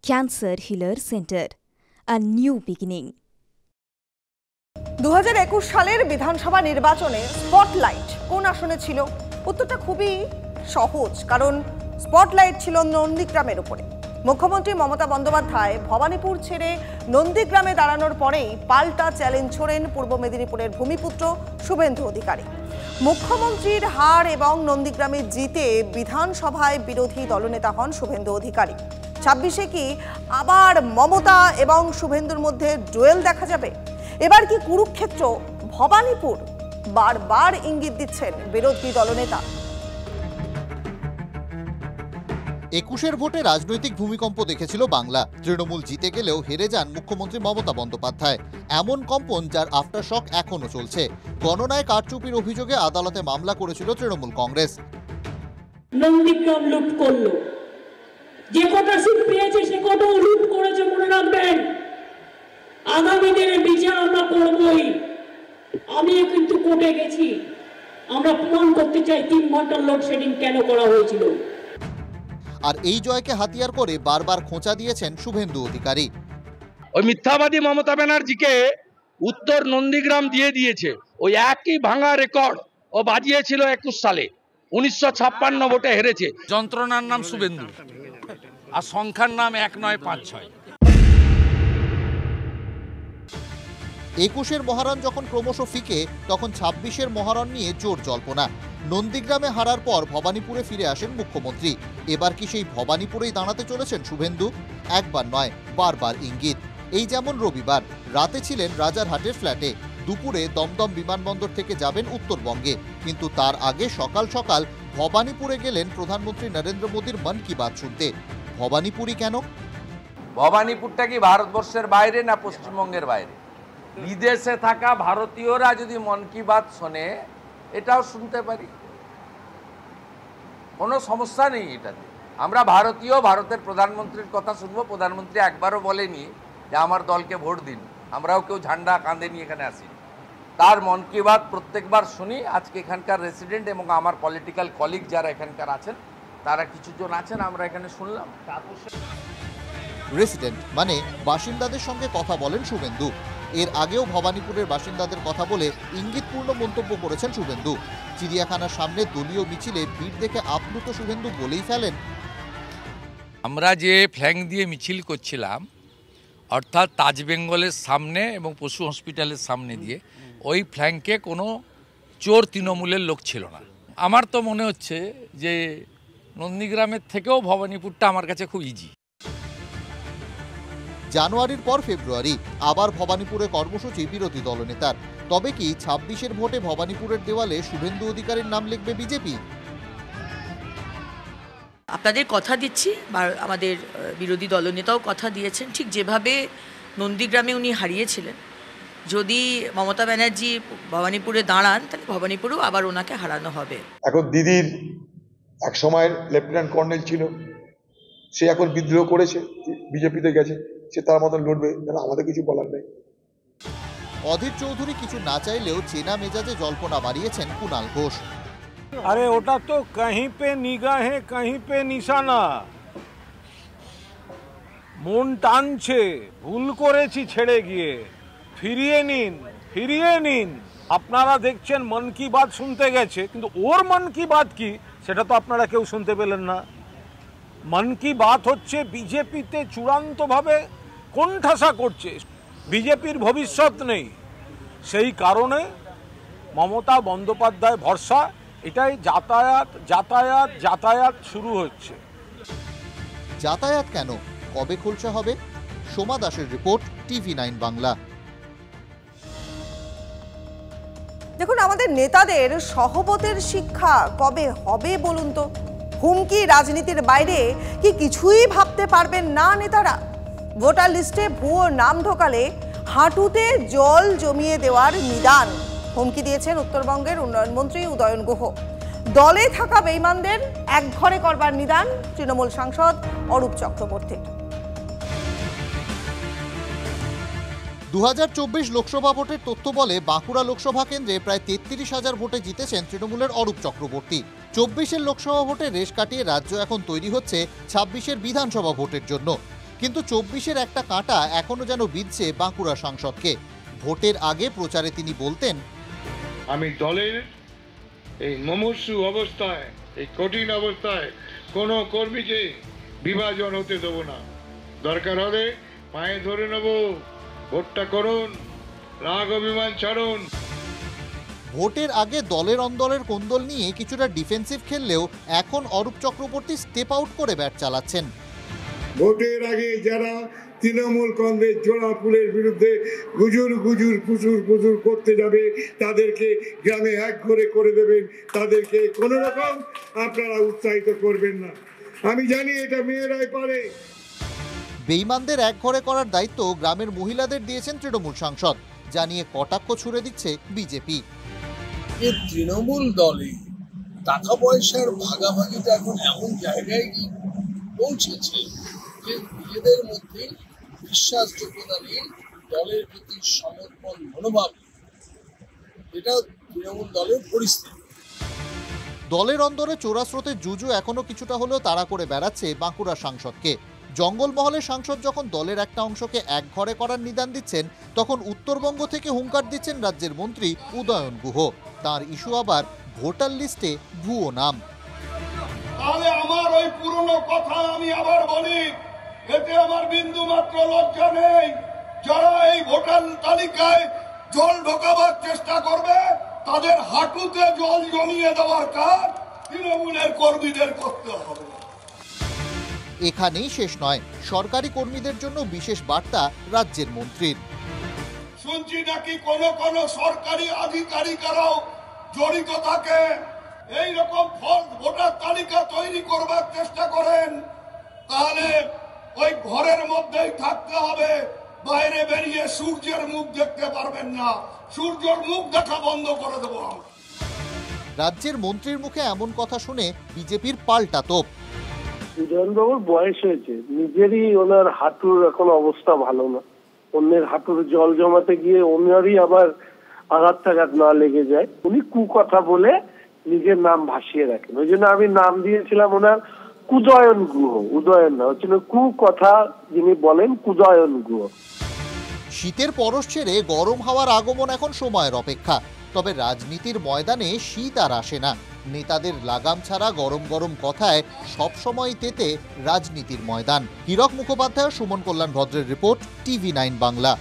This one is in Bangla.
Cancer Healer Center, a new beginning. 2021 সালের বিধানসভা নির্বাচনে স্পটলাইট কোন আসনে ছিল? উত্তরটা খুবই সহজ, কারণ স্পটলাইট ছিল নন্দীগ্রামের উপরে। মুখ্যমন্ত্রী মমতা বন্দ্যোপাধ্যায় ভবানীপুর ছেড়ে নন্দীগ্রামে দাঁড়ানোর পরেই পাল্টা চ্যালেঞ্জ ছোড়েন পূর্ব মেদিনীপুরের ভূমিপুত্র শুভেন্দু অধিকারী। মুখ্যমন্ত্রীর হার এবং নন্দীগ্রামে জিতে বিধানসভায় বিরোধী দলনেতা হন শুভেন্দু অধিকারী। 26-এ কি আবার মমতা এবং শুভেন্দুর মধ্যে ডুয়েল দেখা যাবে? এবার কি কুরুক্ষেত্র ভবানীপুর? বারবার ইঙ্গিত দিচ্ছেন বিরোধী দলনেতা। 21-এর ভোটে রাজনৈতিক ভূমিকম্প দেখেছিল বাংলা। তৃণমূল জিতে গেলেও হেরে যান মুখ্যমন্ত্রী মমতা বন্দ্যোপাধ্যায়। এমন কম্পন যার আফটারশক এখনো চলছে। গণনায় কারচুপির অভিযোগে আদালতে মামলা করেছিল তৃণমূল কংগ্রেস। নন্দীগ্রাম লুট করলো, যে কটা সিট পেয়েছে সে কটাও লুট করেছে, মনে রাখবেন। আগামী দিনে বিচার আমরা করবই। আমিও কিন্তু কোর্টে গেছি, আমরা প্রমাণ করতে চাই 3 ঘন্টার লোডশেডিং কেন করা হয়েছিল। আর এই জয়কে হাতিয়ার করে বারবার খোঁচা দিয়েছেন শুভেন্দু অধিকারী। ওই মিথ্যাবাদী মমতা ব্যানার্জিকে উত্তর নন্দীগ্রাম দিয়ে দিয়েছে। ওই একই ভাঙা রেকর্ড ও বাজিয়েছিল 21 সালে, 1956 ভোটে হেরেছে। যন্ত্রণার নাম শুভেন্দু আর সংখ্যার নাম 1956। 21-এর মহারণ যখন ক্রমশ ফিকে, তখন 26-এর মহারণ নিয়ে জোর জল্পনা। নন্দীগ্রামে হারার পর ভবানীপুরে ফিরে আসেন মুখ্যমন্ত্রী। এবার কি সেই ভবানীপুরেই দাঁড়াতে চলেছেন শুভেন্দু? একবার নয়, বারবার ইঙ্গিত। এই যেমন রবিবার রাতে ছিলেন রাজারহাটের ফ্ল্যাটে, দুপুরে দমদম বিমানবন্দর থেকে যাবেন উত্তরবঙ্গে, কিন্তু তার আগে সকাল সকাল ভবানীপুরে গেলেন প্রধানমন্ত্রী নরেন্দ্র মোদীর মন কি বাত শুনতে। ভবানীপুরই কেন? ভবানীপুরটা কি ভারতবর্ষের বাইরে না পশ্চিমবঙ্গের বাইরে? বিদেশে থাকা ভারতীয়রা যদি মন কি বাত শোনে, এটাও শুনতে পারি, কোনো সমস্যা নেই এটাতে। আমরা ভারতীয়, ভারতের প্রধানমন্ত্রীর কথা শুনবো। প্রধানমন্ত্রী একবারও বলেনি যে আমার দলকে ভোট দিন। আমরাও কেউ ঝান্ডা কাঁধে নিয়ে এখানে আসি। তার মন কি বাত প্রত্যেকবার শুনি। আজকে এখানকার রেসিডেন্ট এবং আমার পলিটিক্যাল কলিগ যারা এখানকার আছেন, তারা কিছুজন আছেন, আমরা এখানে শুনলাম। রেসিডেন্ট মানে বাসিন্দাদের সঙ্গে কথা বলেন শুভেন্দু। এর আগেও ভবানীপুরের বাসিন্দাদের কথা বলে ইঙ্গিতপূর্ণ মন্তব্য করেছেন শুভেন্দু। চিড়িয়াখানার সামনে দলীয় মিছিলে ভিড় দেখে আপ্লুত শুভেন্দু বলেই ফেলেন, আমরা যে ফ্ল্যাঙ্ক দিয়ে মিছিল করছিলাম, অর্থাৎ তাজ বেঙ্গলের সামনে এবং পশু হসপিটালের সামনে দিয়ে, ওই ফ্ল্যাঙ্কে কোনো চোর তৃণমূলের লোক ছিল না। আমার তো মনে হচ্ছে যে নন্দীগ্রামের থেকেও ভবানীপুরটা আমার কাছে খুব ইজি। জানুয়ারির পর ফেব্রুয়ারি আবার ভবানীপুরে কর্মসূচি বিরোধী দলনেতার। তবে কি 26-এর ভোটে ভবানীপুরের দেওয়ালে শুভেন্দু অধিকারীর নাম লিখবে বিজেপি? আপনাদের কথা দিচ্ছি, আমাদের বিরোধী দলনেতাও কথা দিয়েছেন, ঠিক যেভাবে নন্দীগ্রামে উনি হারিয়েছিলেন, যদি মমতা ব্যানার্জি ভবানীপুরে দাঁড়ান তাহলে ভবানীপুরেও আবার ওনাকে হারানো হবে। এখন দিদির এক সময়ের লেফটেন্যান্ট কর্নেল ছিল, সে এখন বিদ্রোহ করেছে, বিজেপিতে গেছে, সে তার মতন লড়বে, আমাদের কিছু বলার নেই। অধীর চৌধুরী কিছু না চাইলেও চেনা মেজাজে জল্পনা বাড়িয়েছেন কুণাল ঘোষ। আরে ওটা তো কहीं पे নিগাহে कहीं पे নিশানা। মন টানছে, ভুল করেছি ছেড়ে গিয়ে, ফিরিয়ে নিন। আপনারা দেখছেন মন কি বাত শুনতে গেছে, কিন্তু ওর মন কি বাত কি সেটা তো আপনারা কেউ শুনতে পেলেন না। মন কি বাত হচ্ছে বিজেপিতে চূড়ান্তভাবে কোণঠাসা করছে, বিজেপির ভবিষ্যৎ নেই। সেই কারণে মমতা বন্দ্যোপাধ্যায় ভরসা, এটাই যাতায়াত শুরু হচ্ছে। যাতায়াত কেন, কবে খোলসা হবে? সোমা দাসের রিপোর্ট, TV9 বাংলা। দেখুন, আমাদের নেতাদের সহবতের শিক্ষা কবে হবে বলুন তো? হুমকি রাজনীতির বাইরে কি কিছুই ভাবতে পারবেন না নেতারা? ভোটার লিস্টে ভুয়ো নাম ঢোকালে হাঁটুতে জল জমিয়ে দেওয়ার নিদান হুমকি দিয়েছেন উত্তরবঙ্গের উন্নয়ন মন্ত্রী উদয়ন গুহ। দলে থাকা বেঈমানদের একঘরে করবার নিদান তৃণমূল সাংসদ অরূপ চক্রবর্তীর। 2024 লোকসভা ভোটের তথ্য বলে বাঁকুড়া লোকসভা কেন্দ্রে প্রায় 33,000 ভোটে জিতেছেন তৃণমূলের অরূপ চক্রবর্তী। 24-এর লোকসভা ভোটে রেশ কাটিয়ে রাজ্য এখন তৈরি হচ্ছে 26-এর বিধানসভা ভোটের জন্য। কিন্তু 24-এর একটা কাঁটা এখনো যেন বিঁধছে বাঁকুড়া সাংসদকে। ভোটের আগে প্রচারে তিনি বলতেন, আমি দলের এই মুমূর্ষু অবস্থায়, এই কঠিন অবস্থায় কোনো কর্মীকে বিভাজন হতে দেবো না। দরকার হলে পায়ে ধরে নেব, ভোটটা করুন, রাগ অভিমান ছাড়ুন। ভোটের আগে দলের অন্দলের কোন্দল নিয়ে কিছুটা ডিফেন্সিভ খেললেও এখন অরূপ চক্রবর্তী স্টেপ আউট করে ব্যাট চালাচ্ছেন। ভোটের আগে যারা তৃণমূল কংগ্রেস জোড়াফুলের বিরুদ্ধে গুজুর করতে যাবে, তাদেরকে গ্রামে এক ঘরে করে দেবেন, তাদেরকে কোনো রকম আপনারা উৎসাহিত করবেন না। আমি জানি এটা মেয়েরাই পারে। বেঈমানদের এক ঘরে করার দায়িত্ব গ্রামের মহিলাদের দিয়েছেন তৃণমূল সাংসদ, জানিয়ে কটাক্ষ ছুড়ে দিচ্ছে বিজেপি। তৃণমূল দলে টাকা পয়সার ভাগাভাগিটা এখন এমন জায়গায় পৌঁছেছে যে নিজেদের মধ্যে বিশ্বাসযোগ্যতা নেই, দলের প্রতি সমর্পণ মনোভাব, এটা তৃণমূল দলের পরিস্থিতি। দলের অন্দরে চোরাস্রোতের জুজু এখনো কিছুটা হলেও তাড়া করে বেড়াচ্ছে বাঁকুড়া সাংসদকে। জঙ্গলমহলের সাংসদ যখন দলের একটা অংশকে এক ঘরে করার নিদান দিচ্ছেন, তখন উত্তরবঙ্গ থেকে হুঙ্কার দিচ্ছেন রাজ্যের মন্ত্রী উদয়ন গুহ। তার ইস্যু আবার ভোটার লিস্টে ভুয়ো নাম। তাহলে আমার ওই পুরনো কথা আমি আবার বলি, এতে আমার বিন্দু মাত্র লজ্জা নেই। যারা এই ভোটার তালিকায় জল ঢোকাবার চেষ্টা করবে, তাদের হাঁটুতে জল জমিয়ে দেওয়ার কাজ তৃণমূলের কর্মীদের করতে হবে। এখানেই শেষ নয়, সরকারি কর্মীদের জন্য বিশেষ বার্তা রাজ্যের মন্ত্রীর। শুনছি নাকি কোন সরকারি আধিকারিকরাও জড়িত থাকে, এইরকম ফলস ভোটার তালিকা তৈরি করবার চেষ্টা করেন, তাহলে ওই ঘরের মধ্যেই থাকতে হবে, বাইরে বেরিয়ে সূর্যের মুখ দেখতে পারবেন না। সূর্যের মুখ দেখা বন্ধ করে দেবো। রাজ্যের মন্ত্রীর মুখে এমন কথা শুনে বিজেপির পাল্টা তোপ। উদয়নবাবুর বয়স হয়েছে, নিজেরই ওনার হাঁটুর এখন অবস্থা ভালো না, অন্যের হাঁটুর জল জমাতে গিয়ে ওনারই আবার আঘাত টাঘাত না লেগে যায়। উনি কুকথা বলে নিজের নাম ভাসিয়ে রাখেন, ওই জন্য আমি নাম দিয়েছিলাম ওনার কুদয়ন গুহ। উদয়ন না, হচ্ছিল কুকথা যিনি বলেন, কুদয়ন গুহ। শীতের পরশ ছেড়ে গরম হাওয়ার আগমন এখন সময়ের অপেক্ষা। তবে রাজনীতির ময়দানে শীত আর আসে না। নেতাদের লাগাম ছাড়া গরম গরম কথায় সবসময় তেতে রাজনীতির ময়দান। হীরক মুখোপাধ্যায়, সুমন কল্যাণ ভদ্রের রিপোর্ট, TV9 বাংলা।